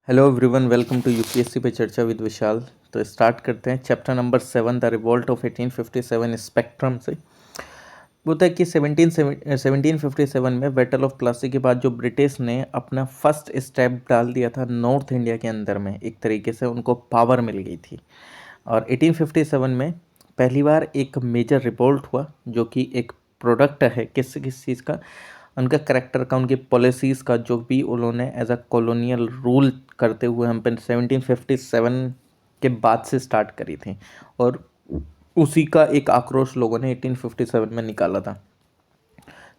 Hello everyone, welcome to UPSC पे चर्चा with Vishal. तो स्टार्ट करते हैं chapter number 7 the revolt of 1857 spectrum से। बोलता है कि 1757 में बैटल ऑफ प्लासी के बाद जो ब्रिटिश ने अपना फर्स्ट स्टेप डाल दिया था नॉर्थ इंडिया के अंदर में, एक तरीके से उनको पावर मिल गई थी। और 1857 में पहली बार एक मेजर रिवॉल्ट हुआ, जो कि एक प्रोडक्ट है किस चीज़ का, उनका करेक्टर का, उनकी पॉलिसीज़ का, जो भी उन्होंने एज अ कॉलोनियल रूल करते हुए हम पे 1757 के बाद से स्टार्ट करी थी। और उसी का एक आक्रोश लोगों ने 1857 में निकाला था।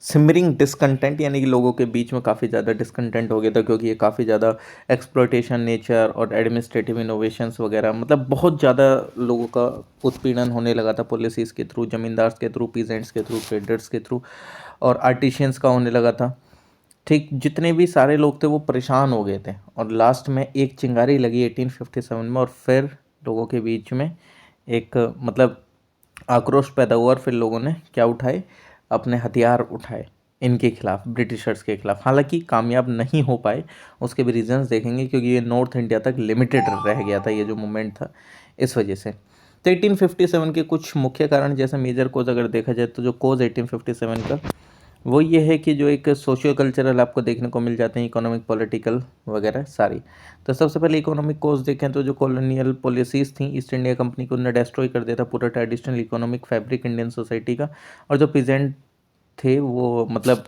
सिमरिंग डिसकंटेंट, यानी कि लोगों के बीच में काफ़ी ज़्यादा डिसकंटेंट हो गया था, क्योंकि ये काफ़ी ज़्यादा एक्सप्लॉयटेशन नेचर और एडमिनिस्ट्रेटिव इनोवेशंस वगैरह, मतलब बहुत ज़्यादा लोगों का उत्पीड़न होने लगा था पॉलिसीज़ के थ्रू, ज़मींदार्स के थ्रू, पीजेंट्स के थ्रू, ट्रेडर्स के थ्रू, और आर्टिशियंस का होने लगा था। ठीक, जितने भी सारे लोग थे वो परेशान हो गए थे, और लास्ट में एक चिंगारी लगी 1857 में, और फिर लोगों के बीच में एक मतलब आक्रोश पैदा हुआ, और फिर लोगों ने क्या उठाए, अपने हथियार उठाए इनके खिलाफ, ब्रिटिशर्स के खिलाफ। हालांकि कामयाब नहीं हो पाए, उसके भी रीजंस देखेंगे, क्योंकि ये नॉर्थ इंडिया तक लिमिटेड रह गया था ये जो मूवमेंट था, इस वजह से। तो 1857 के कुछ मुख्य कारण, जैसे मेजर कोज अगर देखा जाए, तो जो कोज 1857 का वो ये है कि जो एक सोशियो कल्चरल आपको देखने को मिल जाते हैं, इकोनॉमिक, पॉलिटिकल वगैरह सारी। तो सबसे पहले इकोनॉमिक कोज देखें तो जो कॉलोनियल पॉलिसीज़ थी ईस्ट इंडिया कंपनी को, उन्होंने डिस्ट्रॉय कर दिया था पूरा traditional economic fabric Indian society का। और जो पीजेंट थे वो मतलब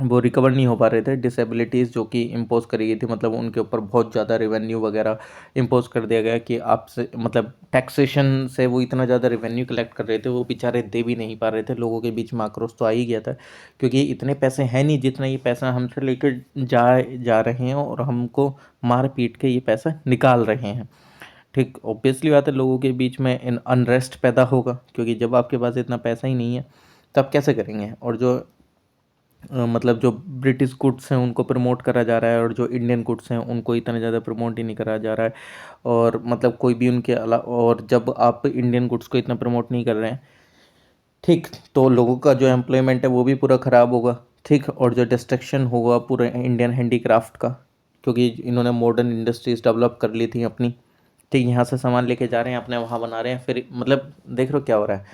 वो रिकवर नहीं हो पा रहे थे, डिसेबिलिटीज़ जो कि इम्पोज करी गई थी, मतलब उनके ऊपर बहुत ज़्यादा रेवेन्यू वगैरह इम्पोज कर दिया गया कि आपसे मतलब टैक्सेशन से वो इतना ज़्यादा रेवेन्यू कलेक्ट कर रहे थे, वो बेचारे दे भी नहीं पा रहे थे। लोगों के बीच में आक्रोश तो आ ही गया था, क्योंकि इतने पैसे हैं नहीं जितना ये पैसा हमसे लेकर जा रहे हैं, और हमको मार पीट के ये पैसा निकाल रहे हैं। ठीक, ऑब्वियसली बात है, लोगों के बीच में इन अनरेस्ट पैदा होगा, क्योंकि जब आपके पास इतना पैसा ही नहीं है तो आप कैसे करेंगे। और जो मतलब जो ब्रिटिश गुड्स हैं उनको प्रमोट करा जा रहा है, और जो इंडियन गुड्स हैं उनको इतना ज़्यादा प्रमोट ही नहीं करा जा रहा है। और मतलब कोई भी उनके अलावा, और जब आप इंडियन गुड्स को इतना प्रमोट नहीं कर रहे हैं, ठीक, तो लोगों का जो एम्प्लॉयमेंट है वो भी पूरा ख़राब होगा। ठीक, और जो डिस्ट्रक्शन होगा पूरे इंडियन हैंडीक्राफ्ट का, क्योंकि इन्होंने मॉडर्न इंडस्ट्रीज डेवलप कर ली थी अपनी। ठीक, यहाँ से सामान लेके जा रहे हैं, अपने वहाँ बना रहे हैं, फिर मतलब देख रहे हो क्या हो रहा है,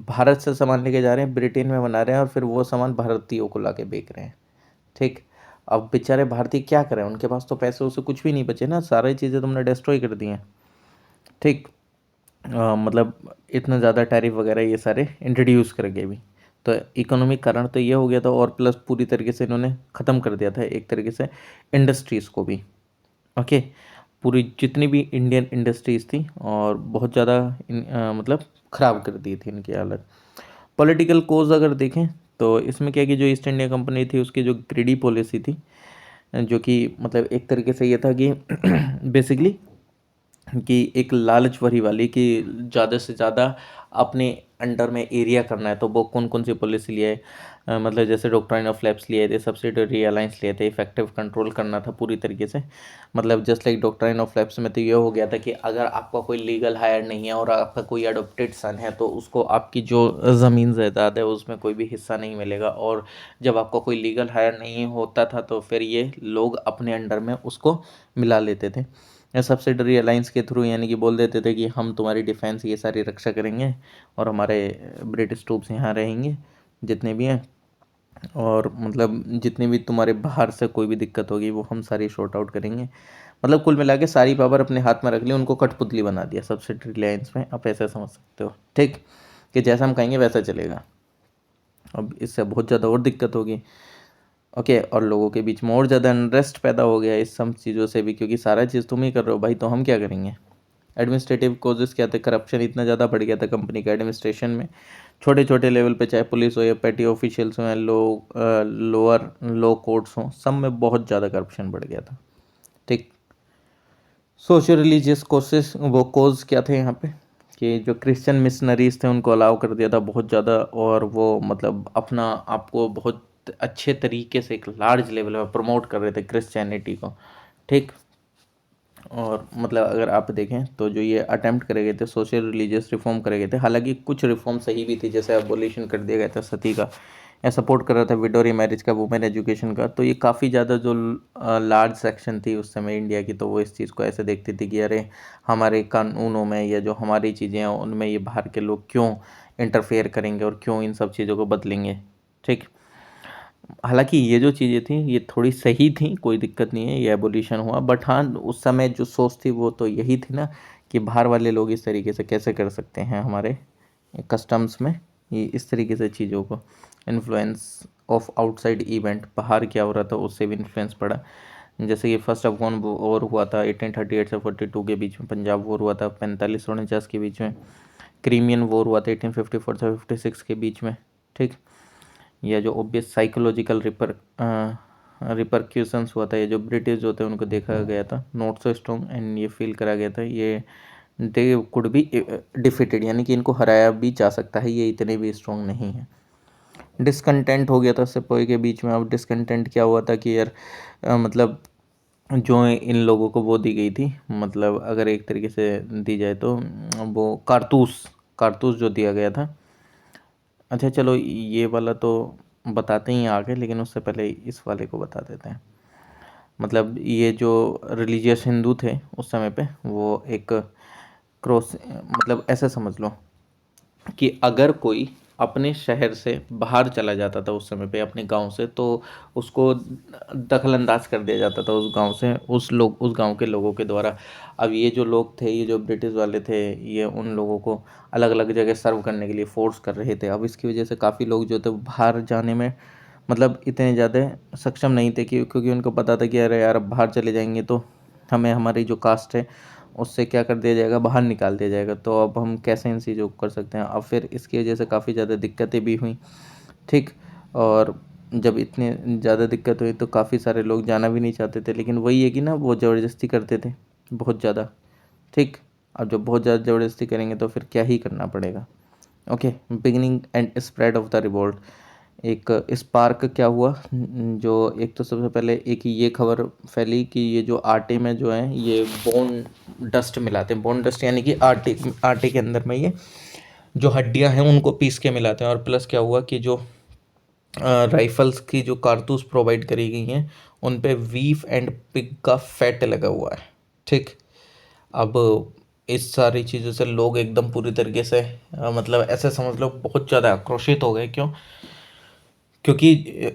भारत से सामान लेके जा रहे हैं, ब्रिटेन में बना रहे हैं, और फिर वो सामान भारतीयों को ला के बेच रहे हैं। ठीक, अब बेचारे भारतीय क्या करें, उनके पास तो पैसे उसे कुछ भी नहीं बचे ना, सारी चीज़ें तुमने डिस्ट्रॉय कर दी हैं। ठीक, मतलब इतना ज़्यादा टैरिफ वगैरह ये सारे इंट्रोड्यूस करके भी, तो इकोनॉमिक कारण तो ये हो गया था, और प्लस पूरी तरीके से इन्होंने ख़त्म कर दिया था एक तरीके से इंडस्ट्रीज़ को भी। ओके, पूरी जितनी भी इंडियन इंडस्ट्रीज़ थी, और बहुत ज़्यादा मतलब ख़राब कर दी थी इनकी हालत। पॉलिटिकल कोज अगर देखें तो इसमें क्या है कि जो ईस्ट इंडिया कंपनी थी उसकी जो ग्रीडी पॉलिसी थी, जो कि मतलब एक तरीके से ये था कि बेसिकली कि एक लालच भरी वाली, कि ज़्यादा से ज़्यादा अपने अंडर में एरिया करना है, तो वो कौन कौन सी पॉलिसी लिए, मतलब जैसे डॉक्ट्राइन ऑफ लैप्स लिए थे, सब्सिडरी अलायंस लिए थे, इफेक्टिव कंट्रोल करना था पूरी तरीके से। मतलब just like doctrine of lapse में तो ये हो गया था कि अगर आपका कोई लीगल हायर नहीं है और आपका कोई अडोप्टेड सन है, तो उसको आपकी जो ज़मीन जायदाद है उसमें कोई भी हिस्सा नहीं मिलेगा। और जब आपका कोई लीगल हायर नहीं होता था तो फिर ये लोग अपने अंडर में उसको मिला लेते थे, या सब्सिडरी अलायंस के थ्रू, यानी कि बोल देते थे कि हम तुम्हारी डिफेंस ये सारी रक्षा करेंगे, और हमारे ब्रिटिश ट्रूप्स यहाँ रहेंगे जितने भी हैं, और मतलब जितने भी तुम्हारे बाहर से कोई भी दिक्कत होगी वो हम सारी शॉर्ट आउट करेंगे। मतलब कुल मिला के सारी पावर अपने हाथ में रख ली, उनको कठपुतली बना दिया सब्सिडरी अलायंस में, आप ऐसा समझ सकते हो। ठीक, कि जैसा हम कहेंगे वैसा चलेगा। अब इससे बहुत ज़्यादा और दिक्कत होगी। ओके, और लोगों के बीच में और ज़्यादा अनरेस्ट पैदा हो गया इस सब चीज़ों से भी, क्योंकि सारा चीज़ तुम ही कर रहे हो भाई, तो हम क्या करेंगे। एडमिनिस्ट्रेटिव कोजेस क्या थे, करप्शन इतना ज़्यादा बढ़ गया था कंपनी के एडमिनिस्ट्रेशन में, छोटे छोटे लेवल पे, चाहे पुलिस हो या पेटी ऑफिशियल्स हो या लोअर लो कोर्ट्स हों, सब में बहुत ज़्यादा करप्शन बढ़ गया था। ठीक, सोशल रिलीजियस कोर्सेस, वो कोज क्या थे यहाँ पे, कि जो क्रिश्चियन मिशनरीज थे उनको अलाउ कर दिया था बहुत ज़्यादा, और वो मतलब अपना आपको बहुत अच्छे तरीके से एक लार्ज लेवल में प्रमोट कर रहे थे क्रिश्चियनिटी को। ठीक, और मतलब अगर आप देखें तो जो ये अटेम्प्ट करे गए थे सोशल रिलीजियस रिफॉर्म करे गए थे, हालांकि कुछ रिफॉर्म सही भी थी, जैसे अबोलिशन कर दिया गया था सती का सपोर्ट कर रहा था विडो मैरिज का, वुमेन एजुकेशन का। तो ये काफ़ी ज़्यादा जो लार्ज सेक्शन थी उस समय इंडिया की, तो वो इस चीज़ को ऐसे देखती थी कि अरे हमारे कानूनों में या जो हमारी चीज़ें हैं उनमें ये बाहर के लोग क्यों इंटरफेयर करेंगे और क्यों इन सब चीज़ों को बदलेंगे। ठीक, हालांकि ये जो चीज़ें थी ये थोड़ी सही थी, कोई दिक्कत नहीं है, ये एबोलिशन हुआ। बट हाँ, उस समय जो सोच थी वो तो यही थी ना कि बाहर वाले लोग इस तरीके से कैसे कर सकते हैं हमारे कस्टम्स में ये इस तरीके से चीज़ों को। इन्फ्लुएंस ऑफ आउटसाइड इवेंट, बाहर क्या हो रहा था उससे भी इन्फ्लुएंस पड़ा। जैसे कि फर्स्ट अफगान वॉर हुआ था 1838 से 42 के बीच में, पंजाब वॉर हुआ था 45 और 49 के बीच में, क्रीमियन वॉर हुआ था 1854 से 56 के बीच में। ठीक, या जो ऑब्वियस साइकोलॉजिकल रिपरक्यूशंस हुआ था, ये जो ब्रिटिश होते हैं उनको देखा गया था नॉट सो स्ट्रॉन्ग, एंड ये फील करा गया था ये दे कुड बी डिफीटेड, यानी कि इनको हराया भी जा सकता है, ये इतने भी स्ट्रॉन्ग नहीं है। डिसकंटेंट हो गया था सिपाही के बीच में। अब डिसकंटेंट क्या हुआ था कि यार मतलब जो इन लोगों को वो दी गई थी, मतलब अगर एक तरीके से दी जाए तो वो कारतूस कारतूस जो दिया गया था। अच्छा चलो ये वाला तो बताते ही आगे, लेकिन उससे पहले इस वाले को बता देते हैं। मतलब ये जो रिलीजियस हिंदू थे उस समय पे, वो एक क्रॉस, मतलब ऐसा समझ लो कि अगर कोई अपने शहर से बाहर चला जाता था उस समय पे अपने गांव से, तो उसको दखल अंदाज कर दिया जाता था उस गांव से, उस गांव के लोगों के द्वारा। अब ये जो लोग थे, ये जो ब्रिटिश वाले थे, ये उन लोगों को अलग अलग जगह सर्व करने के लिए फोर्स कर रहे थे। अब इसकी वजह से काफ़ी लोग जो थे बाहर जाने में मतलब इतने ज़्यादा सक्षम नहीं थे क्योंकि उनको पता था कि अरे यार अब बाहर चले जाएंगे तो हमें हमारी जो कास्ट है उससे क्या कर दिया जाएगा, बाहर निकाल दिया जाएगा। तो अब हम कैसे इन चीज़ों को कर सकते हैं। अब फिर इसकी वजह से काफ़ी ज़्यादा दिक्कतें भी हुई। ठीक, और जब इतने ज़्यादा दिक्कत हुई तो काफ़ी सारे लोग जाना भी नहीं चाहते थे, लेकिन वही है कि ना वो ज़बरदस्ती करते थे बहुत ज़्यादा। ठीक, अब जब बहुत ज़्यादा ज़बरदस्ती करेंगे तो फिर क्या ही करना पड़ेगा। Okay, beginning and spread of the revolt. एक स्पार्क क्या हुआ, जो एक तो सबसे पहले एक ये खबर फैली कि ये जो आटे में जो है ये बोन डस्ट मिलाते हैं। बोन डस्ट यानी कि आटे आटे के अंदर में ये जो हड्डियां हैं उनको पीस के मिलाते हैं। और प्लस क्या हुआ कि जो राइफल्स की जो कारतूस प्रोवाइड करी गई हैं उन पे वीफ एंड पिग का फैट लगा हुआ है। ठीक, अब इस सारी चीज़ों से लोग एकदम पूरी तरीके से मतलब ऐसे समझ लो बहुत ज़्यादा आक्रोशित हो गए। क्यों? क्योंकि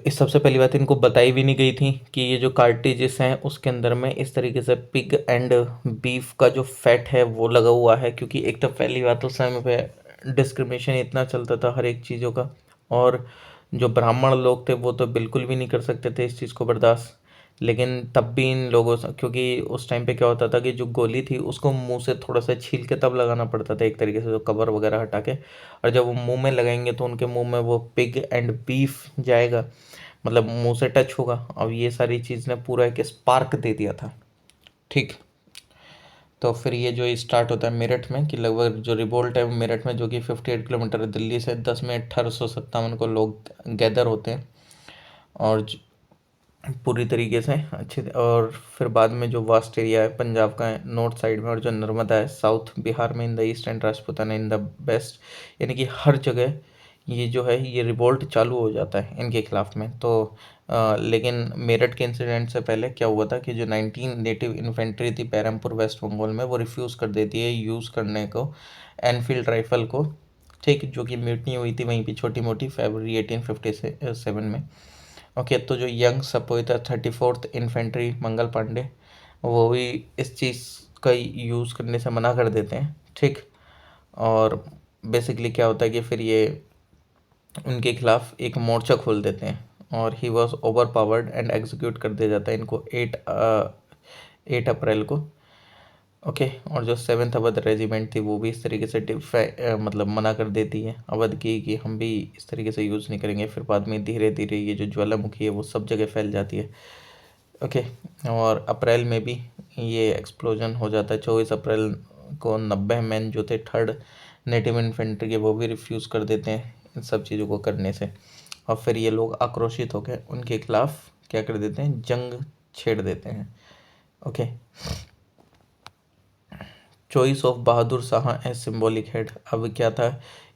इस सबसे पहली बात इनको बताई भी नहीं गई थी कि ये जो कार्टिजेस हैं उसके अंदर में इस तरीके से पिग एंड बीफ का जो फैट है वो लगा हुआ है। क्योंकि एक तो पहली बात उस समय पे डिस्क्रिमिनेशन इतना चलता था हर एक चीज़ों का, और जो ब्राह्मण लोग थे वो तो बिल्कुल भी नहीं कर सकते थे इस चीज़ को बर्दाश्त। लेकिन तब भी इन लोगों से, क्योंकि उस टाइम पे क्या होता था कि जो गोली थी उसको मुंह से थोड़ा सा छील के तब लगाना पड़ता था एक तरीके से, जो कवर वगैरह हटा के, और जब वो मुंह में लगाएंगे तो उनके मुंह में वो पिग एंड बीफ जाएगा, मतलब मुंह से टच होगा। अब ये सारी चीज़ ने पूरा एक स्पार्क दे दिया था। ठीक, तो फिर ये जो स्टार्ट होता है मेरठ में, कि लगभग जो रिवोल्ट है वो मेरठ में, जो कि 58 किलोमीटर है दिल्ली से, 10 मई 1857 को लोग गैदर होते हैं। और पूरी तरीके से अच्छे, और फिर बाद में जो वास्ट एरिया है पंजाब का है नॉर्थ साइड में, और जो नर्मदा है साउथ बिहार में, in the east and Rajputana in the west, यानी कि हर जगह ये जो है ये रिवोल्ट चालू हो जाता है इनके खिलाफ में। तो लेकिन मेरठ के इंसिडेंट से पहले क्या हुआ था कि जो 19 नेटिव इन्फेंट्री थी पैरामपुर वेस्ट बंगाल में, वो रिफ्यूज़ कर देती है यूज़ करने को एनफील्ड राइफल को। ठीक, जो कि म्यूटनी हुई थी वहीं पे छोटी मोटी फरवरी 1857 में। ओके, तो जो young सपोइटर 34th infantry Mangal Pandey, वो भी इस चीज़ का यूज़ करने से मना कर देते हैं। ठीक, और बेसिकली क्या होता है कि फिर ये उनके खिलाफ एक मोर्चा खोल देते हैं और he was over powered and execute कर दिया जाता है इनको 8 अप्रैल को। ओके, और जो 7th अवध रेजिमेंट थी वो भी इस तरीके से मतलब मना कर देती है अवध की कि हम भी इस तरीके से यूज़ नहीं करेंगे। फिर बाद में धीरे धीरे ये जो ज्वालामुखी है वो सब जगह फैल जाती है। ओके, और अप्रैल में भी ये एक्सप्लोजन हो जाता है। 24 अप्रैल को 90 मैन जो थे थर्ड नेटिव इन्फेंट्री के, वो भी रिफ्यूज़ कर देते हैं इन सब चीज़ों को करने से। और फिर ये लोग आक्रोशित होकर उनके खिलाफ क्या कर देते हैं, जंग छेड़ देते हैं। Okay, choice of Bahadur Shah a symbolic head. अब क्या था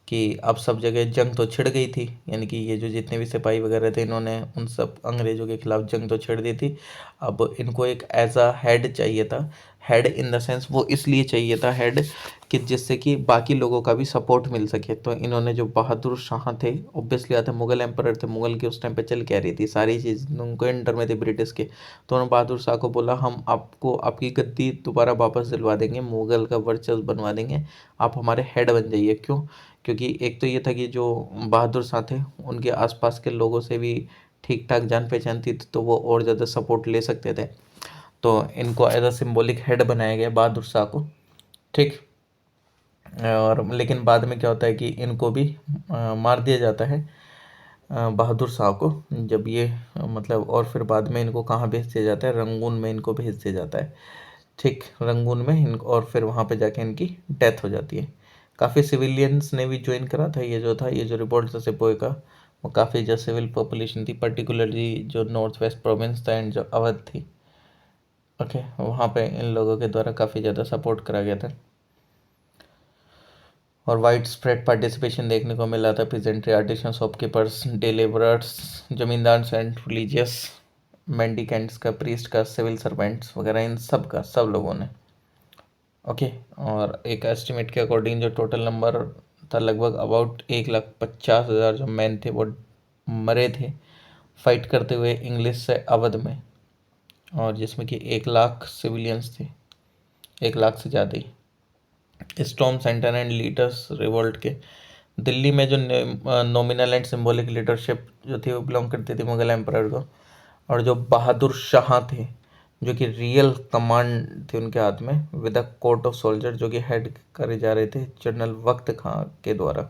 कि अब सब जगह जंग तो छिड़ गई थी, यानी कि ये जो जितने भी सिपाही वगैरह थे इन्होंने उन सब अंग्रेज़ों के खिलाफ जंग तो छिड़ दी थी। अब इनको एक एज अ हेड चाहिए था। हेड इन द सेंस वो इसलिए चाहिए था हेड कि जिससे कि बाकी लोगों का भी सपोर्ट मिल सके। तो इन्होंने जो बहादुर शाह थे, ऑब्वियसली आते मुगल एम्परर थे, मुगल की उस टाइम पे चल क्या रही थी, सारी चीज़ उनको अंडर में थी ब्रिटिश के। तो उन्होंने बहादुर शाह को बोला हम आपको आपकी गद्दी दोबारा वापस दिलवा देंगे, मुगल का वर्चस्व बनवा देंगे, आप हमारे हेड बन जाइए। क्यों? क्योंकि एक तो ये था कि जो बहादुर शाह थे उनके आसपास के लोगों से भी ठीक ठाक जान पहचान थी, तो वो और ज़्यादा सपोर्ट ले सकते थे। तो इनको एज अ सिम्बॉलिक हेड बनाया गया बहादुर शाह को। ठीक। और लेकिन बाद में क्या होता है कि इनको भी मार दिया जाता है, बहादुर शाह को। जब ये मतलब और फिर बाद में इनको कहाँ भेज दिया जाता है, रंगून में इनको भेज दिया जाता है। ठीक, रंगून में इनको, और फिर वहाँ पे जाके इनकी डेथ हो जाती है। काफ़ी सिविलियंस ने भी ज्वाइन करा था, ये जो था, ये जो रिवोल्ट था सिपोई का, वो काफ़ी जो सिविल पॉपुलेशन थी, पर्टिकुलरली जो नॉर्थ वेस्ट प्रोविंस था एंड जो अवध थी, ओके, वहाँ पे इन लोगों के द्वारा काफ़ी ज़्यादा सपोर्ट करा गया था। और वाइड स्प्रेड पार्टिसिपेशन देखने को मिला था pageantry, artisan, shopkeepers, day labourers, जमींदार एंड रिलीजियस मेंडिकेंट्स का, प्रीस्ट का, सिविल सर्वेंट्स वगैरह, इन सब का, सब लोगों ने। ओके। और एक एस्टिमेट के अकॉर्डिंग जो टोटल नंबर था लगभग अबाउट 1,50,000 जो मैन थे वो मरे थे फाइट करते हुए इंग्लिश से अवध में, और जिसमें कि 1 लाख सिविलियंस थे, 1 लाख से ज़्यादा ही। Storm centre and leaders revolt के, दिल्ली में जो नॉमिनल एंड सिंबॉलिक लीडरशिप जो थी वो बिलोंग करती थी मुगल एम्परर को। और जो बहादुर शाह थे, जो कि रियल कमांड थी उनके हाथ में, with a court of soldier, जो कि हेड करे जा रहे थे जनरल वक्त खां के द्वारा,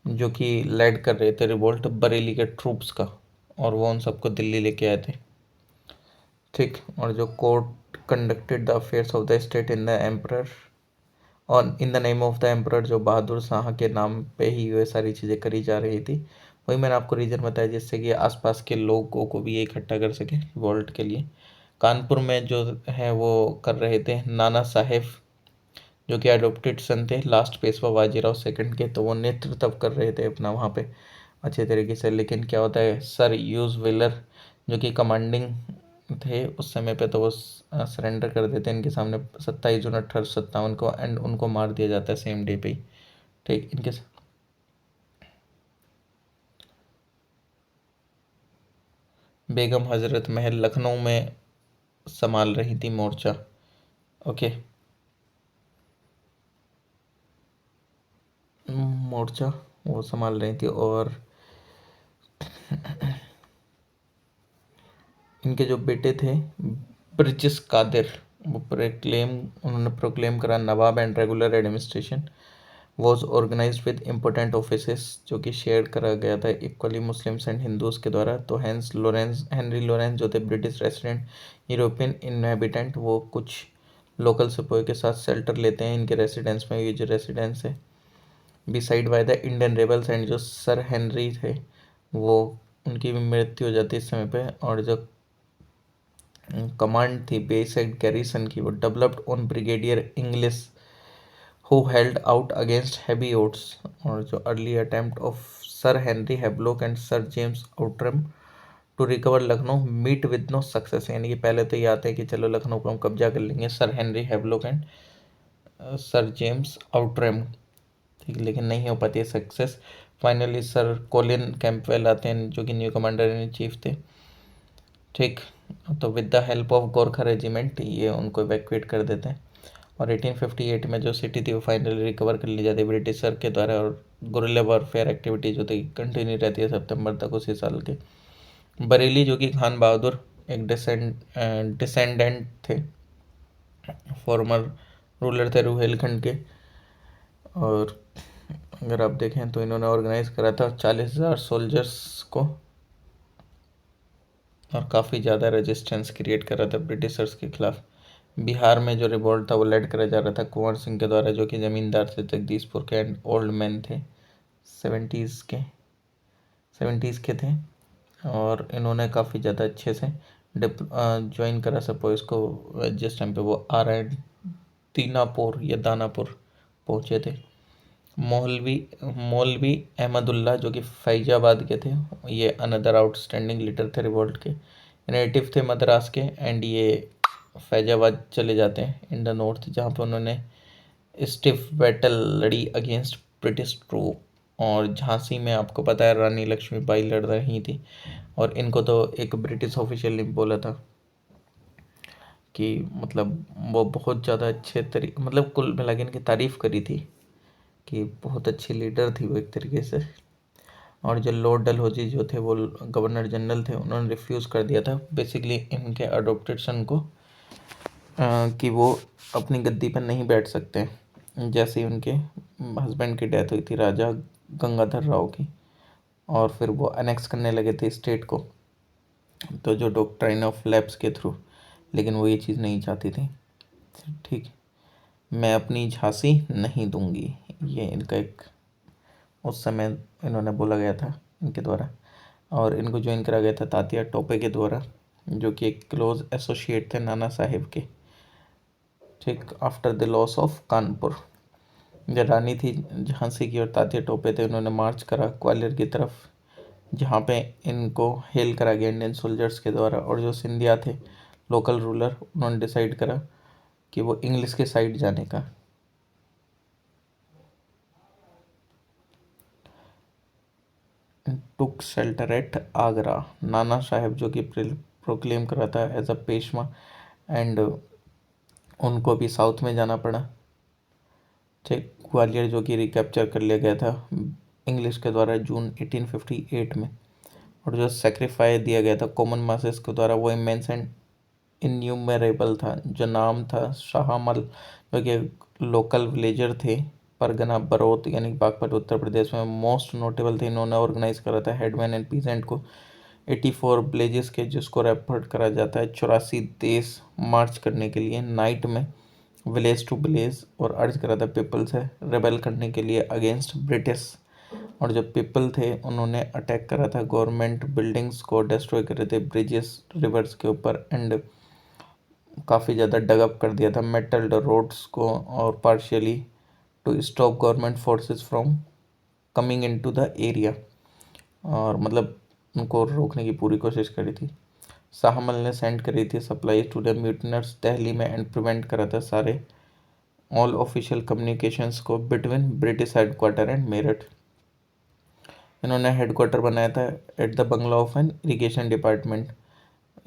जो कि लेड कर रहे थे रिवोल्ट बरेली के ट्रूप्स का, और वो उन सबको दिल्ली लेके आए थे। ठीक। और जो court conducted the affairs of the state in the emperor और in the name of the emperor, जो बहादुर शाह के नाम पे ही ये सारी चीज़ें करी जा रही थी। वही मैंने आपको रीज़न बताया, जिससे कि आसपास के लोगों को भी ये इकट्ठा कर सके रिवोल्ट के लिए। कानपुर में जो है वो कर रहे थे नाना साहेब, जो कि अडोप्टेड सन थे लास्ट पेशवा बाजीराव सेकंड के, तो वो नेतृत्व कर रहे थे अपना वहाँ पे अच्छे तरीके से। लेकिन क्या होता है, सर यूज व्हीलर जो कि कमांडिंग थे उस समय पे, तो वो सरेंडर कर देते हैं इनके सामने 27 जून 1857 को, एंड उनको मार दिया जाता है सेम डे पे ही। ठीक। इनके बेगम हजरत महल लखनऊ में संभाल रही थी मोर्चा। ओके। मोर्चा वो संभाल रही थी। और इनके जो बेटे थे ब्रिटिश कादिर, वो उन्होंने प्रोक्लेम करा Nawab and regular administration was organised with important offices, जो कि शेयर करा गया था इक्वली मुस्लिम्स एंड हिंदूज़ के द्वारा। तो हेनरी लॉरेंस जो थे ब्रिटिश रेसिडेंट यूरोपियन इनहेबिटेंट, वो कुछ लोकल सिपाही के साथ शेल्टर लेते हैं इनके रेसिडेंस में, ये जो रेसिडेंस है, beside by the Indian rebels. And जो सर हेनरी थे वो, उनकी भी मृत्यु हो जाती है इस समय पे। और जो कमांड थी बेसाइड गैरिसन की, वो developed on brigadier English who held out against heavy odds। और जो early attempt of sir Henry Havelock and sir James Outram to recover Lucknow met with no success, यानी कि पहले तो ये आते हैं कि चलो लखनऊ को हम कब्जा कर लेंगे, sir Henry Havelock and sir James Outram, ठीक, लेकिन नहीं हो पाती है success. Finally sir Colin Campbell आते हैं, जो कि न्यू कमांडर इन चीफ थे। ठीक। तो with the help of Gorkha regiment ये उनको इवैक्यूएट कर देते हैं। और 1858 में जो सिटी थी वो फाइनली रिकवर कर ली जाती है ब्रिटिशर के द्वारा। और गुरिल्ला वॉरफेयर एक्टिविटी जो थी कंटिन्यू रहती है सितंबर तक उसी साल के। बरेली, जो कि खान बहादुर एक डिसेंडेंट थे, फॉर्मर रूलर थे रुहेलखंड के। और अगर आप देखें तो इन्होंने ऑर्गेनाइज करा था 40,000 सोल्जर्स को, और काफ़ी ज़्यादा रेजिस्टेंस क्रिएट कर रहा था ब्रिटिशर्स के खिलाफ। बिहार में जो रिवॉल्ट था वो लेड करा जा रहा था कुंवर सिंह के द्वारा, जो कि ज़मींदार थे जगदीशपुर के एंड ओल्ड मैन थे, सेवेंटीज़ के सेवेंटीज़ के थे। और इन्होंने काफ़ी ज़्यादा अच्छे से ज्वाइन करा सपोज को, जिस टाइम पे वो आ रहे दीनापुर या दानापुर पहुँचे थे। मौलवी मौलवी अहमदुल्ला जो कि फैजाबाद के थे, ये अनदर आउटस्टैंडिंग लीडर थे रिवोल्ट के। नेटिव थे मद्रास के, एंड ये फैजाबाद चले जाते हैं इन द नॉर्थ, जहाँ पे उन्होंने स्टिफ बैटल लड़ी अगेंस्ट ब्रिटिश ट्रूप। और झांसी में आपको पता है रानी लक्ष्मीबाई लड़ रही थी, और इनको तो एक ब्रिटिश ऑफिशियल ने बोला था कि मतलब वो बहुत ज़्यादा अच्छे तरीके, मतलब कुल मिला के इनकी तारीफ़ करी थी कि बहुत अच्छी लीडर थी वो एक तरीके से। और जो लॉर्ड डलहौजी जो थे वो गवर्नर जनरल थे, उन्होंने रिफ्यूज़ कर दिया था बेसिकली इनके अडोप्टेड सन को कि वो अपनी गद्दी पर नहीं बैठ सकते। जैसे ही उनके हस्बैंड की डेथ हुई थी राजा गंगाधर राव की, और फिर वो अनेक्स करने लगे थे स्टेट को, तो जो डॉक्ट्राइन ऑफ लैप्स के थ्रू, लेकिन वो ये चीज़ नहीं चाहती थी। ठीक, मैं अपनी झांसी नहीं दूंगी, ये इनका एक उस समय इन्होंने बोला गया था इनके द्वारा। और इनको ज्वाइन करा गया था तात्या टोपे के द्वारा, जो कि एक क्लोज एसोसिएट थे नाना साहेब के। ठीक, after the loss of Kanpur, जो रानी थी झांसी की और तात्या टोपे थे, उन्होंने मार्च करा ग्वालियर की तरफ, जहाँ पे इनको हेल करा गया इंडियन सोल्जर्स के द्वारा। और जो सिंधिया थे लोकल रूलर, उन्होंने डिसाइड करा कि वो इंग्लिश के साइड जाने का। टुक शेल्टर एट आगरा, नाना साहेब जो कि प्रोक्लेम करा था एज अ पेशवा, एंड उनको भी साउथ में जाना पड़ा। ठीक, ग्वालियर जो कि रिकैप्चर कर लिया गया था इंग्लिश के द्वारा जून 1858 में। और जो सेक्रीफाई दिया गया था कॉमन मासेस के द्वारा वो इमेंस एंड इन्यूमरेबल था। जो नाम था शाहमल, जो कि लोकल विलेजर थे परगना बरोत यानी बागपत उत्तर प्रदेश में, मोस्ट नोटेबल थे। इन्होंने ऑर्गेनाइज करा था हेडमैन एंड पीजेंट को 84 विलेजेस के, जिसको रेफर करा जाता है 84 देश मार्च करने के लिए नाइट में विलेज टू विलेज, और अर्ज करा था पीपल से रेबल करने के लिए अगेंस्ट ब्रिटिश। और जो पीपल थे उन्होंने अटैक करा था गवर्नमेंट बिल्डिंग्स को, डिस्ट्रॉय करे थे ब्रिजेस रिवर्स के ऊपर, एंड काफ़ी ज़्यादा डगअप कर दिया था मेटल रोड्स को, और partially to stop government forces from coming into the area, और मतलब उनको रोकने की पूरी कोशिश करी थी। शाहमल ने सेंड करी थी supply to the mutineers Delhi में, एंड प्रिवेंट करा था सारे ऑल ऑफिशियल कम्युनिकेशंस को between British headquarter and Meerut. इन्होंने हेडक्वार्टर बनाया था at the bungalow of an irrigation department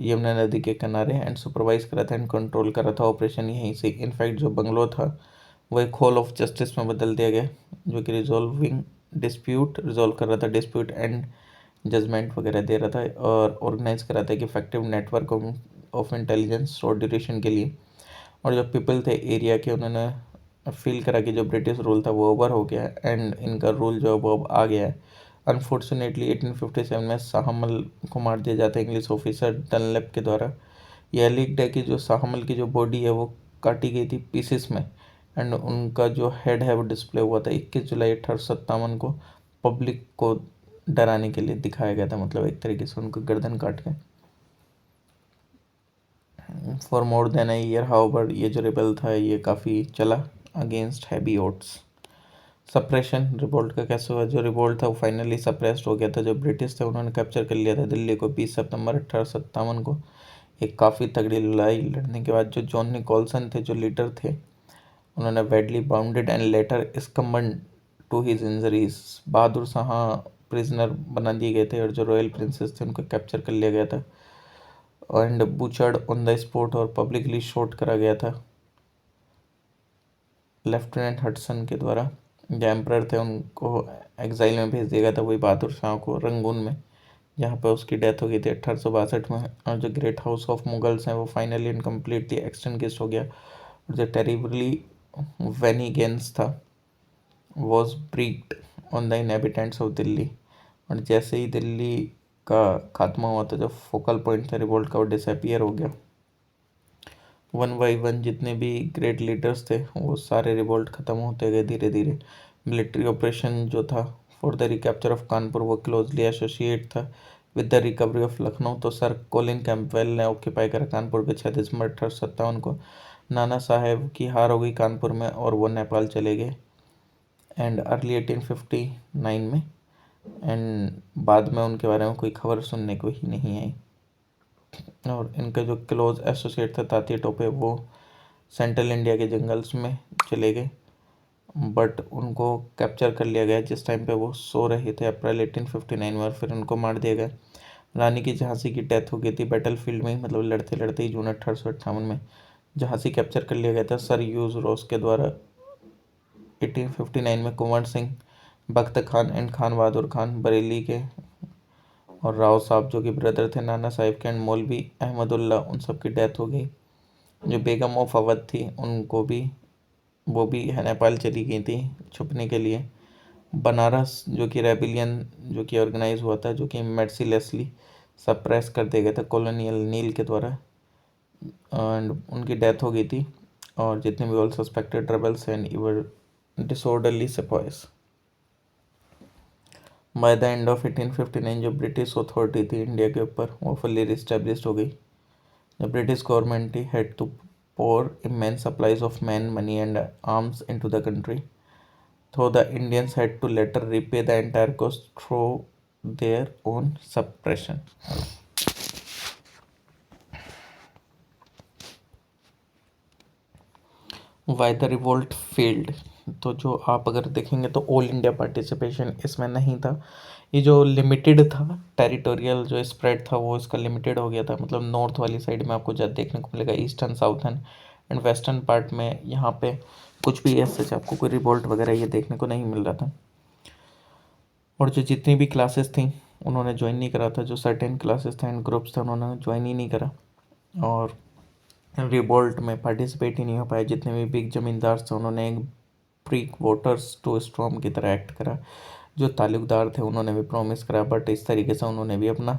Yamuna नदी के किनारे, एंड सुपरवाइज करा था एंड कंट्रोल करा था ऑपरेशन यहीं से। इनफैक्ट जो बंगलो था वो एक हॉल ऑफ जस्टिस में बदल दिया गया, जो कि रिजॉल्व कर रहा था डिस्प्यूट एंड जजमेंट वगैरह दे रहा था, और ऑर्गेनाइज करा था कि effective network of intelligence short duration के लिए। और जो पीपल थे एरिया के, उन्होंने फील करा कि जो ब्रिटिश रूल था वो ओवर हो गया है, एंड इनका रूल जो है वो अब आ गया है। अनफॉर्चुनेटली 1857 में शाहमल को मार दिया जाता है इंग्लिश ऑफिसर डनलेप के द्वारा। यह लीक्ड है कि जो शाहमल की जो बॉडी है वो काटी गई थी पीसेस में, एंड उनका जो हेड है वो डिस्प्ले हुआ था 21 जुलाई 1857 को, पब्लिक को डराने के लिए दिखाया गया था, मतलब एक तरीके से उनको गर्दन काट के। For more than a year however, ये जो रिबेल था ये काफ़ी चला against heavy oats. Suppression revolt का कैसे हुआ? जो रिवोल्ट था वो फाइनली सप्रेस्ड हो गया था। जो ब्रिटिश थे उन्होंने कैप्चर कर लिया था दिल्ली को 20 सितंबर 1857 को। एक काफ़ी तगड़ी लड़ाई लड़ने के बाद जो जॉन निकोलसन थे जो लीडर थे, उन्होंने badly wounded and later succumbed to his injuries. Bahadur Shah prisoner बना दिए गए थे, और जो रॉयल प्रिंसेस थे उनको कैप्चर कर लिया गया था, एंड बूचर्ड ऑन द स्पॉट और पब्लिकली शॉट करा गया था लेफ्टिनेंट हडसन के द्वारा। जो एम्परर थे उनको एग्जाइल में भेज दिया गया था, वही बहादुर शाह को, रंगून में, जहाँ पर उसकी डेथ हो गई थी 1862 में। और जो ग्रेट हाउस ऑफ मुगल्स हैं वो फाइनली एंड कम्प्लीटली एक्सटिंग्विश्ड हो गया। और जो टेरिबली वेनिगेंस था was wreaked on the inhabitants of Delhi. और जैसे ही दिल्ली का खात्मा हुआ था, जो फोकल पॉइंट था रिवोल्ट का वो डिसअपियर हो गया। वन बाई वन जितने भी ग्रेट लीडर्स थे वो सारे रिवोल्ट ख़त्म होते गए धीरे धीरे। मिलिट्री ऑपरेशन जो था for the recapture of Kanpur वो क्लोजली एसोसिएट था with the recovery of Lucknow. तो सर कोलिन कैंपवेल ने ऑक्यूपाई करा कानपुर पे 6 दिसंबर 1857 को। नाना साहेब की हार हो गई कानपुर में और वो नेपाल चले गए। एंड अर्ली 1859 में, एंड बाद में उनके बारे में कोई खबर सुनने को ही नहीं आई। और इनका जो क्लोज एसोसिएट था तात्या टोपे, वो सेंट्रल इंडिया के जंगल्स में चले गए, बट उनको कैप्चर कर लिया गया जिस टाइम पे वो सो रहे थे अप्रैल 1859 में, और फिर उनको मार दिया गया। रानी की झांसी की डेथ हो गई थी बैटल फील्ड में, मतलब लड़ते लड़ते ही जून 1858 में झांसी कैप्चर कर लिया गया था सर यूज रोस के द्वारा। 1859 में कुंवर सिंह, बख्त खान एंड खान बहादुर खान बरेली के, और राव साहब जो कि ब्रदर थे नाना साहिब के, एंड मौलवी अहमदुल्ला, उन सब की डेथ हो गई। जो बेगम ऑफ अवध थी उनको भी, वो भी नेपाल चली गई थी छुपने के लिए। बनारस जो कि रेबिलियन जो कि ऑर्गेनाइज हुआ था, जो कि मेर्सिलेसली सप्रेस कर दिया गया था कॉलोनियल नील के द्वारा, एंड उनकी डेथ हो गई थी। और जितने भी all suspected rebels and every disorderly sepoys. By the end of 1859 जो ब्रिटिश अथॉरिटी थी इंडिया के ऊपर, वो फुल्ली रिस्टेब्लिश्ड हो गई। The British government had to pour immense supplies of men, money and arms into the country, though the Indians had to later repay the entire cost through their own suppression. Why the revolt failed? तो जो आप अगर देखेंगे तो all India participation इसमें नहीं था। ये जो लिमिटेड था टेरिटोरियल जो स्प्रेड था वो इसका लिमिटेड हो गया था, मतलब नॉर्थ वाली साइड में आपको ज़्यादा देखने को मिलेगा, eastern southern and western part में यहाँ पे कुछ भी ऐसे आपको कोई रिवोल्ट वगैरह ये देखने को नहीं मिल रहा था। और जो जितनी भी क्लासेस थी उन्होंने ज्वाइन नहीं करा था, जो सर्टेन क्लासेस थे एंड ग्रुप्स थे उन्होंने ज्वाइन ही नहीं करा, और रिवोल्ट में पार्टिसिपेट ही नहीं हो पाए। जितने भी बिग जमींदार थे उन्होंने एक प्रीक वोटर्स टू स्टॉर्म की तरह एक्ट करा। जो ताल्लुकदार थे उन्होंने भी प्रॉमिस करा, बट इस तरीके से उन्होंने भी अपना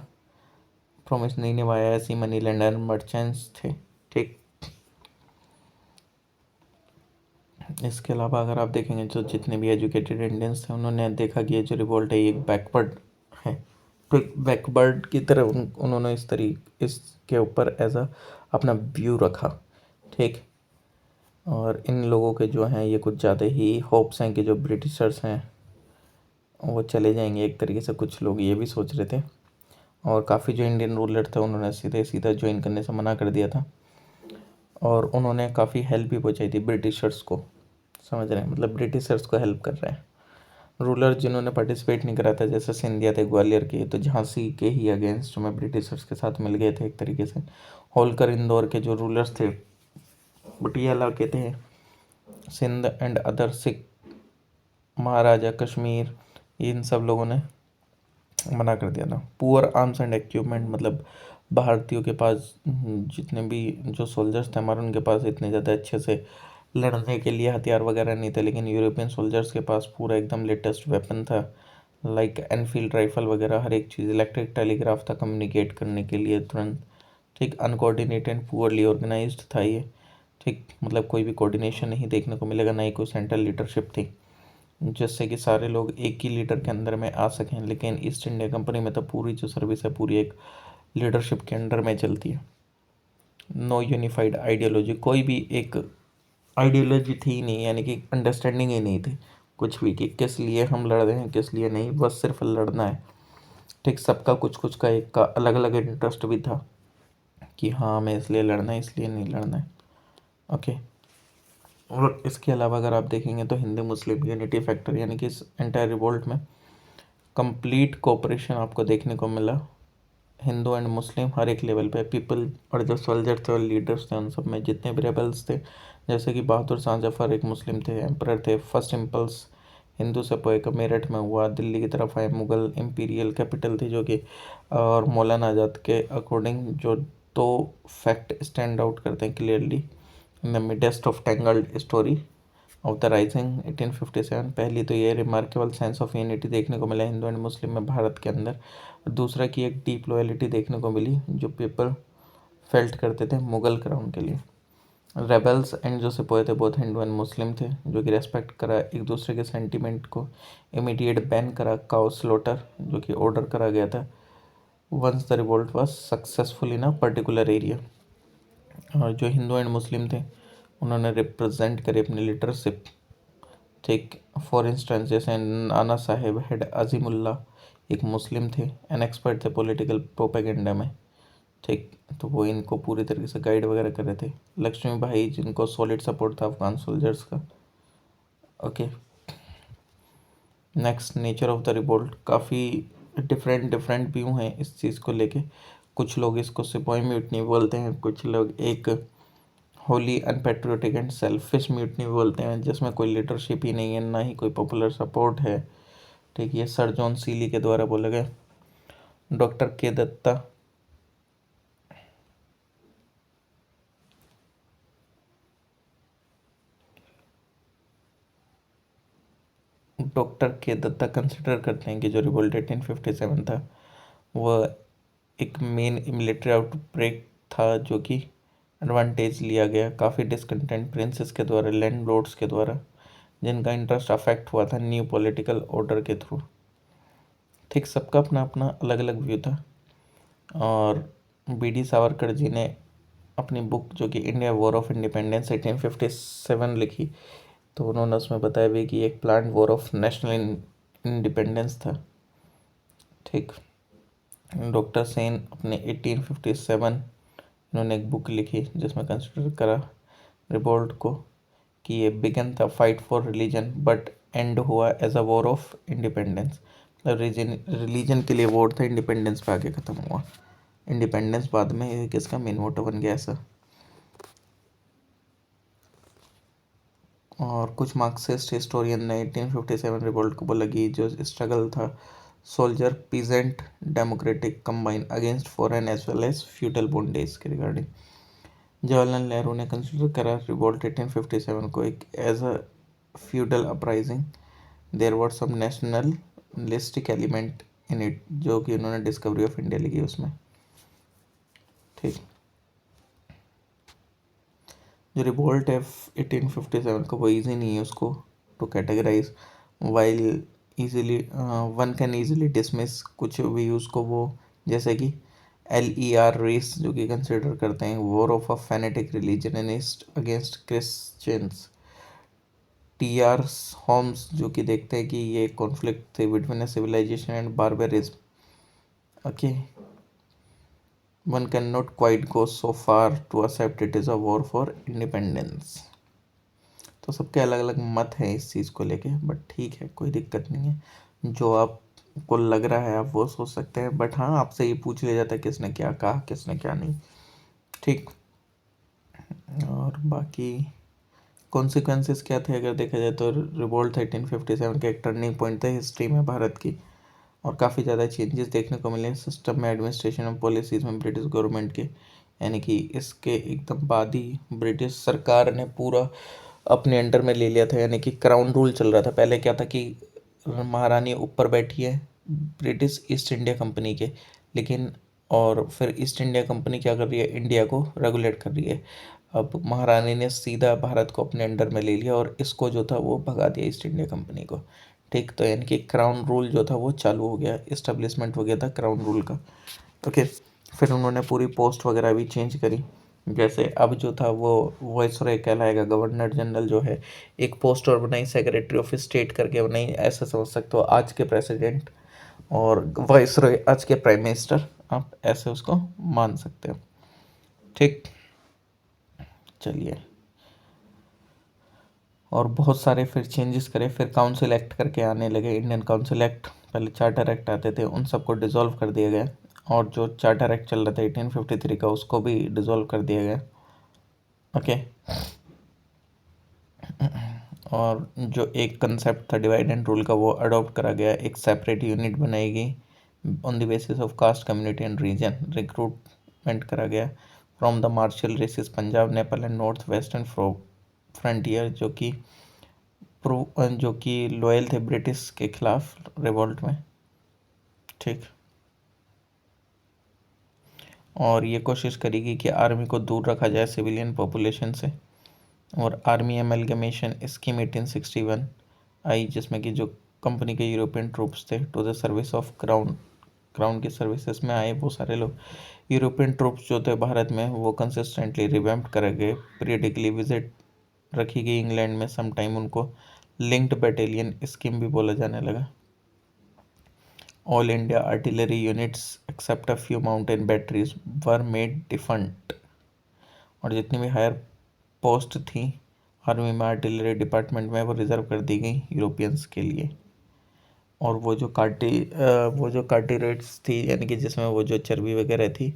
प्रॉमिस नहीं निभाया। ऐसी मनी लेंडर मर्चेंट्स थे, ठीक। इसके अलावा अगर आप देखेंगे जो जितने भी एजुकेटेड इंडियंस थे उन्होंने देखा कि ये जो रिवोल्ट है ये एक बैकवर्ड है, तो एक बैकवर्ड की तरह उन्होंने इसके ऊपर एज अ अपना व्यू रखा, ठीक। और इन लोगों के जो हैं ये कुछ ज़्यादा ही होप्स हैं कि जो ब्रिटिशर्स हैं वो चले जाएंगे एक तरीके से, कुछ लोग ये भी सोच रहे थे। और काफ़ी जो इंडियन रूलर थे उन्होंने सीधे सीधा ज्वाइन करने से मना कर दिया था, और उन्होंने काफ़ी हेल्प भी पहुंचाई थी ब्रिटिशर्स को, समझ रहे हैं, मतलब ब्रिटिशर्स को हेल्प कर रहे हैं। रूलर जिन्होंने पार्टिसिपेट नहीं करा था जैसे सिंधिया थे ग्वालियर के, तो झांसी के ही अगेंस्ट में ब्रिटिशर्स के साथ मिल गए थे एक तरीके से। होलकर इंदौर के जो रूलर्स थे, पटियाला के थे, सिंध एंड अदर सिख, महाराजा कश्मीर, इन सब लोगों ने मना कर दिया था। पुअर आर्म्स एंड इक्विपमेंट, मतलब भारतीयों के पास जितने भी जो सोल्जर्स थे हमारे, उनके पास इतने ज़्यादा अच्छे से लड़ने के लिए हथियार वगैरह नहीं थे, लेकिन यूरोपियन सोल्जर्स के पास पूरा एकदम लेटेस्ट वेपन था, लाइक एनफील्ड राइफल वगैरह, हर एक चीज़। इलेक्ट्रिक टेलीग्राफ था कम्युनिकेट करने के लिए तुरंत, ठीक। अनकोऑर्डिनेटेड पुअरली ऑर्गेनाइज्ड था ये, ठीक, मतलब कोई भी कोऑर्डिनेशन नहीं देखने को मिलेगा, ना ही कोई सेंट्रल लीडरशिप थी जिससे कि सारे लोग एक ही लीडर के अंदर में आ सकें। लेकिन ईस्ट इंडिया कंपनी में तो पूरी जो सर्विस है पूरी एक लीडरशिप के अंडर में चलती है। नो यूनिफाइड आइडियोलॉजी, कोई भी एक आइडियोलॉजी थी ही नहीं, यानी कि अंडरस्टैंडिंग ही नहीं थी कुछ भी कि किस लिए हम लड़ रहे हैं किस लिए नहीं, बस सिर्फ लड़ना है, ठीक। सबका कुछ कुछ का एक का अलग अलग इंटरेस्ट भी था कि हाँ हमें इसलिए लड़ना है इसलिए नहीं लड़ना है, ओके। और इसके अलावा अगर आप देखेंगे तो हिंदू मुस्लिम यूनिटी फैक्टर, यानी कि इस एंटायर रिवोल्ट में कंप्लीट कोऑपरेशन आपको देखने को मिला। हिंदू एंड मुस्लिम हर एक लेवल पे पीपल, और जो सोल्जर थे और लीडर्स थे उन सब में जितने भी रेबल्स थे, जैसे कि बहादुर शाह जफर एक मुस्लिम थे, एम्परर थे। फर्स्ट इम्पल्स हिंदू से पोए का मेरठ में हुआ, दिल्ली की तरफ आए, मुगल इम्पीरियल कैपिटल थी जो कि, और मौलाना आज़ाद के अकॉर्डिंग जो दो फैक्ट स्टैंड आउट करते हैं clearly in the midst of tangled story of the rising 1857। पहली तो ये रिमार्केबल सेंस ऑफ यूनिटी देखने को मिला हिंदू एंड मुस्लिम में भारत के अंदर, और दूसरा की एक डीप लॉयल्टी देखने को मिली जो पीपल फेल्ट करते थे मुगल क्राउन के लिए। रेबल्स एंड जो सिपाही थे बहुत हिंदू एंड मुस्लिम थे, जो कि रेस्पेक्ट करा एक दूसरे के सेंटीमेंट को, इमीडिएट बैन करा काउ स्लॉटर जो कि ऑर्डर करा गया था once the revolt was successful in a particular area. और जो हिंदू एंड मुस्लिम थे उन्होंने रिप्रेजेंट करे अपनी लीडरशिप ठीक। फॉर इंस्टेंस जैसे नाना साहेब हेड अजीमुल्ला एक मुस्लिम थे, एन एक्सपर्ट थे पॉलिटिकल प्रोपेगेंडा में। ठीक। तो वो इनको पूरी तरीके से गाइड वगैरह कर रहे थे। लक्ष्मी भाई जिनको सॉलिड सपोर्ट था अफगान सोल्जर्स का। Okay. Next, nature of the revolt. काफ़ी डिफरेंट डिफरेंट व्यू हैं इस चीज़ को लेके। कुछ लोग इसको सिपाही म्यूटनी बोलते हैं, कुछ लोग एक होली अनपेट्रियोटिक एंड सेल्फिश म्यूटनी बोलते हैं, जिसमें कोई लीडरशिप ही नहीं है, ना ही कोई पॉपुलर सपोर्ट है। ठीक। ये सर जॉन सीली के द्वारा बोला गया। डॉक्टर के दत्ता। डॉक्टर के दत्ता कंसिडर करते हैं कि जो रिवोल्ट 1857 था वह एक मेन मिलिट्री आउटब्रेक था, जो कि एडवांटेज लिया गया काफ़ी डिसकंटेंट प्रिंसेस के द्वारा, लैंड लॉर्ड्स के द्वारा, जिनका इंटरेस्ट अफेक्ट हुआ था न्यू पॉलिटिकल ऑर्डर के थ्रू। ठीक। सबका अपना अपना अलग अलग व्यू था। और बी डी सावरकर जी ने अपनी बुक जो कि इंडिया वॉर ऑफ इंडिपेंडेंस 1857 लिखी, तो उन्होंने उसमें बताया भी कि एक plan war of national independence था। ठीक। डॉक्टर सेन अपने 1857 इन्होंने एक बुक लिखी जिसमें कंसिडर करा रिवोल्ट को कि ये बिगन था fight for religion but end हुआ as a war of independence. मतलब रिलीजन के लिए वॉर था, इंडिपेंडेंस पे आके ख़त्म हुआ। इंडिपेंडेंस बाद में ये किसका मेन मोटो बन गया ऐसा। और कुछ मार्क्सिस्ट हिस्टोरियन ने 1857 रिवोल्ट को बोला कि जो स्ट्रगल था soldier peasant democratic combine against foreign as well as feudal bondage के रिगार्डिंग। जवाहरलाल नेहरू ने कंसिडर करा रिवोल्ट 1857 को एक as a feudal uprising. There were some nationalistic element in it, जो कि उन्होंने डिस्कवरी ऑफ इंडिया लिखी उसमें। ठीक। जो रिवोल्ट है 1857 का वो ईजी नहीं है उसको to categorise, while easily one can easily dismiss कुछ व्यूज़ को, वो जैसे कि LER रेस जो कि कंसिडर करते हैं war of a fanatic religionist against Christians. TR Holmes जो कि देखते हैं कि ये कॉन्फ्लिक्ट थे between a civilisation and barbarism. Okay. One can not quite go so far to accept it is a war for independence. तो सबके अलग अलग मत हैं इस चीज़ को लेके, बट ठीक है, कोई दिक्कत नहीं है। जो आपको लग रहा है आप वो सोच सकते हैं, बट हाँ आपसे ये पूछ लिया जाता है किसने क्या कहा किसने क्या नहीं। ठीक। और बाकी कॉन्सिक्वेंसेस क्या थे अगर देखा जाए तो रिवोल्ट 1857 का एक टर्निंग पॉइंट था हिस्ट्री में भारत की, और काफ़ी ज़्यादा चेंजेस देखने को मिले सिस्टम में, एडमिनिस्ट्रेशन और पॉलिसीज़ में ब्रिटिश गवर्नमेंट के। यानी कि इसके एकदम बाद ही ब्रिटिश सरकार ने पूरा अपने अंडर में ले लिया था, यानी कि क्राउन रूल चल रहा था। पहले क्या था कि महारानी ऊपर बैठी है ब्रिटिश ईस्ट इंडिया कंपनी के, लेकिन और फिर ईस्ट इंडिया कंपनी क्या कर रही है, इंडिया को रेगुलेट कर रही है। अब महारानी ने सीधा भारत को अपने अंडर में ले लिया और इसको जो था वो भगा दिया ईस्ट इंडिया कंपनी को। ठीक। तो यानी कि क्राउन रूल जो था वो चालू हो गया, इस्टेब्लिशमेंट हो गया था क्राउन रूल का। ओके। फिर उन्होंने पूरी पोस्ट वगैरह भी चेंज करी, जैसे अब जो था वो वाइसरॉय कहलाएगा, गवर्नर जनरल जो है एक पोस्ट और बनाई, सेक्रेटरी ऑफ स्टेट करके बनाई, ऐसा समझ सकते हो आज के प्रेसिडेंट, और वाइसरॉय आज के प्राइम मिनिस्टर, आप ऐसे उसको मान सकते हो। ठीक। चलिए। और बहुत सारे फिर चेंजेस करे, फिर काउंसिल एक्ट करके आने लगे, इंडियन काउंसिल एक्ट, पहले चार्टर एक्ट आते थे, उन सबको डिसॉल्व कर दिया गया, और जो चार्टर एक्ट चल रहा था 1853 का उसको भी डिसॉल्व कर दिया गया। ओके। और जो एक कंसेप्ट था डिवाइड एंड रूल का वो अडॉप्ट करा गया, एक सेपरेट यूनिट बनाई गई on the basis of caste community and region, recruitment करा गया from the martial races Punjab Nepal and north western frontier, जो कि लॉयल थे ब्रिटिश के खिलाफ रिवोल्ट में। ठीक। और ये कोशिश करेगी कि आर्मी को दूर रखा जाए सिविलियन पॉपुलेशन से, और आर्मी एमलगमेशन स्कीम 1861 आई, जिसमें कि जो कंपनी के यूरोपियन ट्रूप्स थे to the service of crown की सर्विसेज में आए वो सारे लोग। यूरोपियन ट्रूप्स जो थे भारत में वो कंसिस्टेंटली रिवैम्प्ड करे गए, पीरियडिकली विजिट रखी गई इंग्लैंड में, सम टाइम उनको लिंक्ड बटालियन स्कीम भी बोला जाने लगा। All India artillery units except a few mountain batteries were made defunct. और जितनी भी हायर पोस्ट थी आर्मी में, आर्टिलरी डिपार्टमेंट में, वो रिजर्व कर दी गई यूरोपियंस के लिए। और वो जो कार्टिरेट्स थी, यानी कि जिसमें वो जो चर्बी वगैरह थी,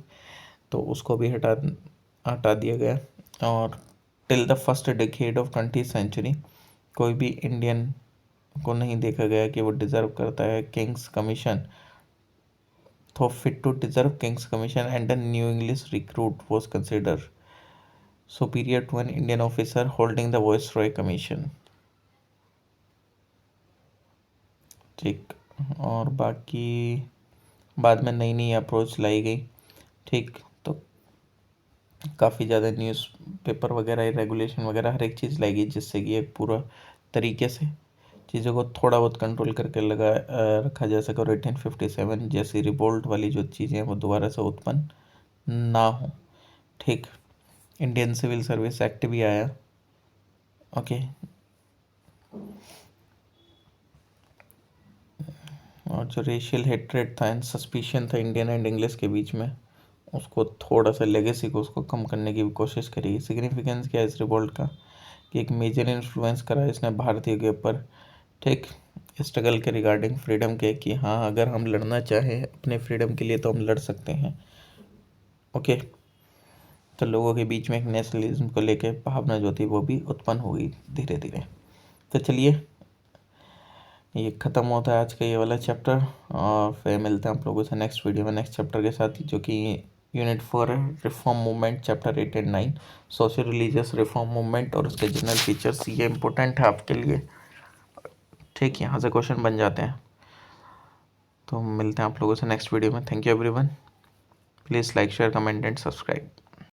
तो उसको भी हटा दिया गया। और till the first decade of 20th century कोई भी इंडियन को नहीं देखा गया कि वो डिज़र्व करता है किंग्स कमीशन, तो fit to deserve King's commission, and the new English recruit was consider superior to an Indian officer holding the viceroy commission. ठीक। और बाकी बाद में नई नई अप्रोच लाई गई। ठीक। तो काफ़ी ज़्यादा न्यूज़ पेपर वगैरह, रेगुलेशन वगैरह, हर एक चीज़ लाई गई, जिससे कि एक पूरा तरीके से चीज़ों को थोड़ा बहुत कंट्रोल करके रखा जा सके और 1857 जैसी रिवोल्ट वाली जो चीज़ें हैं वो दोबारा से उत्पन्न ना हो। ठीक। इंडियन सिविल सर्विस एक्ट भी आया। ओके। और जो रेशियल हेट्रेड था एंड सस्पिशन था इंडियन एंड इंग्लिश के बीच में, उसको थोड़ा सा लेगेसी को उसको कम करने की भी कोशिश करी। सिग्निफिकेंस क्या है इस रिवोल्ट का कि एक मेजर इन्फ्लुएंस करा इसने भारतीय के ऊपर। ठीक। स्ट्रगल के रिगार्डिंग फ्रीडम के, कि हाँ अगर हम लड़ना चाहें अपने फ्रीडम के लिए तो हम लड़ सकते हैं। ओके। तो लोगों के बीच में एक नेशनलिज्म को लेके भावना जो थी वो भी उत्पन्न हो गई धीरे धीरे। तो चलिए, ये ख़त्म होता है आज का ये वाला चैप्टर, और फिर मिलते हैं आप लोगों से नेक्स्ट वीडियो में नेक्स्ट चैप्टर के साथ, जो कि यूनिट 4 है, reform movement, chapter 8 and 9, social religious reform movement और उसके जनरल फीचर्स। ये इंपॉर्टेंट है आपके लिए। ठीक, यहाँ से क्वेश्चन बन जाते हैं। तो मिलते हैं आप लोगों से नेक्स्ट वीडियो में। Thank you everyone. Please like, share, comment and subscribe.